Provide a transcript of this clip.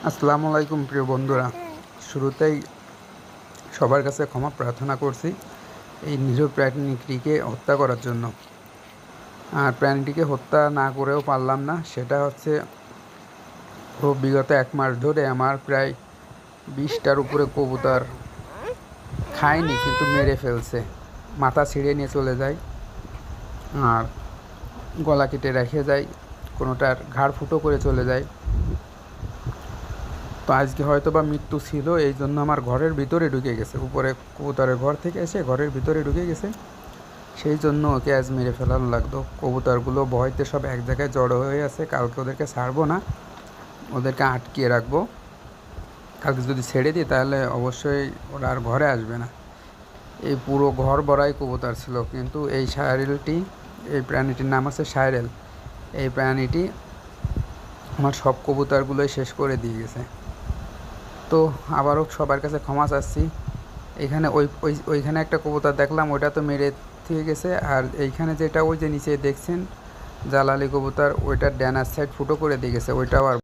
আসসালামু আলাইকুম প্রিয় বন্ধুরা। শুরুতেই সবার কাছে ক্ষমা প্রার্থনা করছি এই নিরীহ প্রাণীটিকে হত্যা করার জন্য। আর প্রাণীটিকে হত্যা না করেও পারলাম না, সেটা হচ্ছে বিগত 1 মাস ধরে আমার প্রায় 20টার উপরে কবুতর খায়নি কিন্তু মেরে ফেলছে। মাথা ছিঁড়ে নিয়ে চলে যায় আর গলা কেটে রেখে যায়, কোনোটার ঘাড় ফুটো করে চলে যায়। তো আজকে হয়তো বা মৃত্যু ছিল, এই জন্য আমার ঘরের ভিতরে ঢুকে গেছে, উপরে কবুতরের ঘর থেকে এসে ঘরের ভিতরে ঢুকে গেছে, সেই জন্য ওকে আজ মেরে ফেলানো লাগতো। কবুতরগুলো ভয়তে সব এক জায়গায় জড়ো হয়ে আছে, কালকে ওদেরকে ছাড়বো না, ওদেরকে আটকিয়ে রাখবো। কালকে যদি ছেড়ে দিই তাহলে অবশ্যই ওরা আর ঘরে আসবে না। এই পুরো ঘর ভরাই কবুতর ছিল, কিন্তু এই সাইরেলটি, এই প্রাণীটির নাম আছে সাইরেল, এই প্রাণীটি আমার সব কবুতরগুলোই শেষ করে দিয়ে গেছে। তো আবারও সবার কাছে ক্ষমা চাচ্ছি। এখানে ওইখানে একটা কবুতর দেখলাম, ওইটা তো মেরে থেকে গেছে। আর এইখানে যেটা ওই যে নিচে দেখছেন জালালি কবুতর, ওইটার ডানার সাইড ফুটো করে দিয়ে গেছে, ওইটাও আর